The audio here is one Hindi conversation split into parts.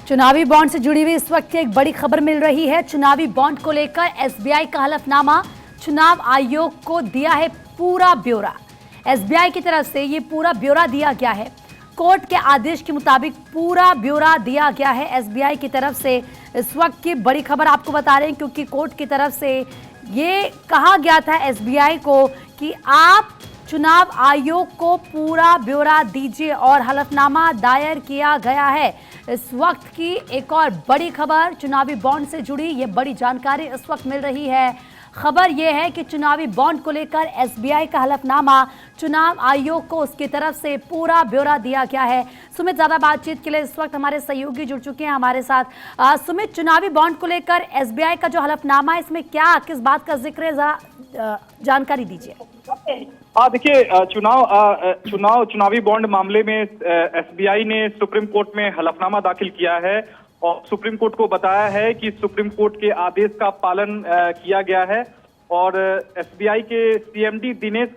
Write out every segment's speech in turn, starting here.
चुनावी बॉन्ड से जुड़ी हुई इस वक्त की एक बड़ी खबर मिल रही है। चुनावी बॉन्ड को लेकर एसबीआई का हलफनामा, चुनाव आयोग को दिया है पूरा ब्यौरा। एसबीआई की तरफ से ये पूरा ब्यौरा दिया गया है। कोर्ट के आदेश के मुताबिक पूरा ब्यौरा दिया गया है एसबीआई की तरफ से। इस वक्त की बड़ी खबर आपको बता रहे हैं क्योंकि कोर्ट की तरफ से ये कहा गया था एसबीआई को कि आप चुनाव आयोग को पूरा ब्यौरा दीजिए और हलफनामा दायर किया गया है। इस वक्त की एक और बड़ी खबर चुनावी बॉन्ड से जुड़ी ये बड़ी जानकारी इस वक्त मिल रही है। खबर यह है कि चुनावी बॉन्ड को लेकर एसबीआई का हलफनामा चुनाव आयोग को उसकी तरफ से पूरा ब्यौरा दिया गया है। सुमित, ज्यादा बातचीत के लिए इस वक्त हमारे सहयोगी जुड़ चुके हैं हमारे साथ। सुमित, चुनावी बॉन्ड को लेकर एसबीआई का जो हलफनामा है इसमें क्या किस बात का जिक्र है, जरा जानकारी दीजिए। देखिए, चुनावी बॉन्ड मामले में एसबीआई ने सुप्रीम कोर्ट में हलफनामा दाखिल किया है और सुप्रीम कोर्ट को बताया है कि सुप्रीम कोर्ट के आदेश का पालन किया गया है और एसबीआई के सीएमडी दिनेश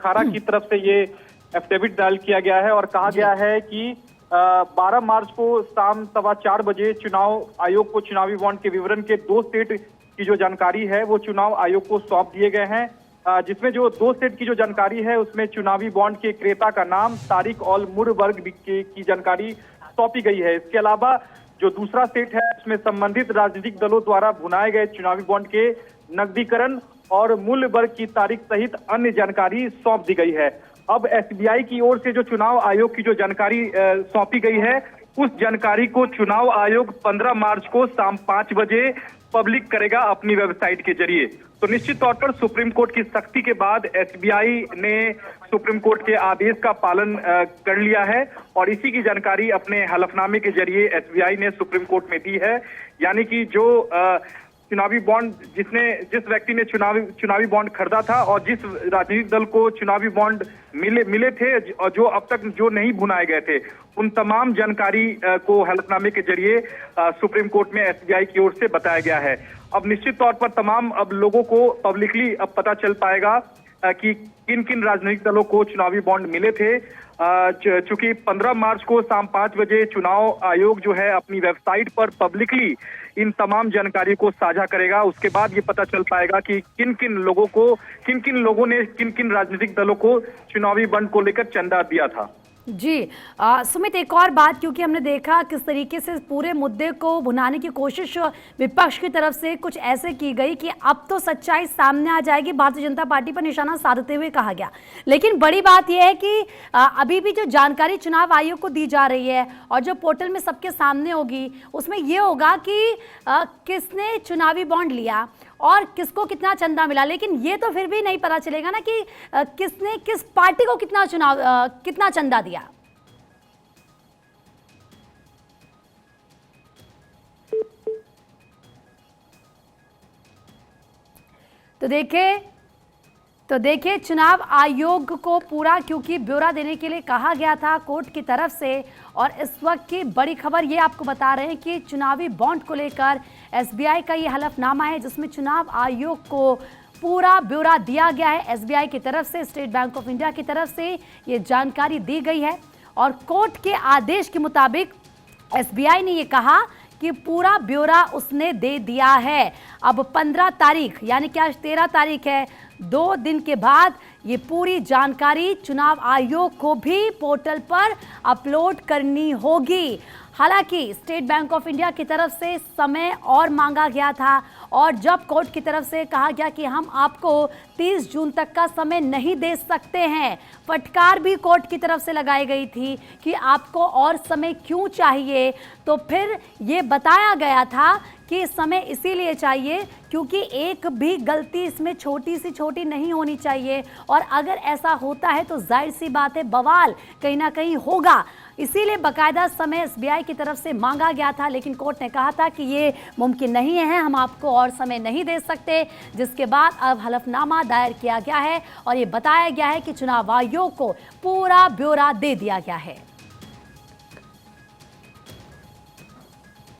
खारा की तरफ से ये एफिडेविट दायर किया गया है और कहा गया है कि 12 मार्च को शाम 4:15 बजे चुनाव आयोग को चुनावी बॉन्ड के विवरण के 2 सेट की जो जानकारी है वो चुनाव आयोग को सौंप दिए गए हैं, जिसमें जो 2 सेट की जो जानकारी है उसमें चुनावी बॉन्ड के क्रेता का नाम, तारीख और मूल्य वर्ग की जानकारी सौंपी गई है। इसके अलावा जो दूसरा सेट है उसमें संबंधित राजनीतिक दलों द्वारा भुनाए गए चुनावी बॉन्ड के नकदीकरण और मूल्य वर्ग की तारीख सहित अन्य जानकारी सौंप दी गई है। अब एसबीआई की ओर से जो चुनाव आयोग की जो जानकारी सौंपी गई है उस जानकारी को चुनाव आयोग 15 मार्च को शाम 5 बजे पब्लिक करेगा अपनी वेबसाइट के जरिए। तो निश्चित तौर पर सुप्रीम कोर्ट की सख्ती के बाद एसबीआई ने सुप्रीम कोर्ट के आदेश का पालन कर लिया है और इसी की जानकारी अपने हलफनामे के जरिए एसबीआई ने सुप्रीम कोर्ट में दी है। यानी कि जो चुनावी बॉन्ड जिस व्यक्ति ने चुनावी बॉन्ड खरीदा था और जिस राजनीतिक दल को चुनावी बॉन्ड मिले थे और जो अब तक जो नहीं भुनाए गए थे, उन तमाम जानकारी को हलफनामे के जरिए सुप्रीम कोर्ट में एसबीआई की ओर से बताया गया है। अब निश्चित तौर पर तमाम अब लोगों को पब्लिकली अब पता चल पाएगा कि किन किन राजनीतिक दलों को चुनावी बॉन्ड मिले थे। चूंकि 15 मार्च को शाम 5 बजे चुनाव आयोग जो है अपनी वेबसाइट पर पब्लिकली इन तमाम जानकारी को साझा करेगा, उसके बाद ये पता चल पाएगा कि किन किन लोगों ने किन किन राजनीतिक दलों को चुनावी बॉन्ड को लेकर चंदा दिया था। जी सुमित, एक और बात, क्योंकि हमने देखा किस तरीके से पूरे मुद्दे को भुनाने की कोशिश विपक्ष की तरफ से कुछ ऐसे की गई कि अब तो सच्चाई सामने आ जाएगी, भारतीय जनता पार्टी पर निशाना साधते हुए कहा गया। लेकिन बड़ी बात यह है कि अभी भी जो जानकारी चुनाव आयोग को दी जा रही है और जो पोर्टल में सबके सामने होगी उसमें यह होगा कि किसने चुनावी बॉन्ड लिया और किसको कितना चंदा मिला, लेकिन ये तो फिर भी नहीं पता चलेगा ना कि किसने किस पार्टी को कितना चंदा दिया। तो देखिए चुनाव आयोग को पूरा क्योंकि ब्यौरा देने के लिए कहा गया था कोर्ट की तरफ से, और इस वक्त की बड़ी खबर ये आपको बता रहे हैं कि चुनावी बॉन्ड को लेकर एसबीआई का ये हलफनामा है जिसमें चुनाव आयोग को पूरा ब्यौरा दिया गया है। एसबीआई की तरफ से, स्टेट बैंक ऑफ इंडिया की तरफ से ये जानकारी दी गई है और कोर्ट के आदेश के मुताबिक एसबीआई ने ये कहा कि पूरा ब्यौरा उसने दे दिया है। अब 15 तारीख यानी कि आज 13 तारीख है, 2 दिन के बाद ये पूरी जानकारी चुनाव आयोग को भी पोर्टल पर अपलोड करनी होगी। हालांकि स्टेट बैंक ऑफ इंडिया की तरफ से समय और मांगा गया था और जब कोर्ट की तरफ से कहा गया कि हम आपको 30 जून तक का समय नहीं दे सकते हैं, फटकार भी कोर्ट की तरफ से लगाई गई थी कि आपको और समय क्यों चाहिए, तो फिर ये बताया गया था कि समय इसीलिए चाहिए क्योंकि एक भी गलती इसमें छोटी सी छोटी नहीं होनी चाहिए और अगर ऐसा होता है तो जाहिर सी बात है बवाल कहीं ना कहीं होगा। इसीलिए बाकायदा समय एसबीआई की तरफ से मांगा गया था, लेकिन कोर्ट ने कहा था कि ये मुमकिन नहीं है, हम आपको और समय नहीं दे सकते, जिसके बाद अब हलफनामा दायर किया गया है और ये बताया गया है कि चुनाव आयोग को पूरा ब्यौरा दे दिया गया है।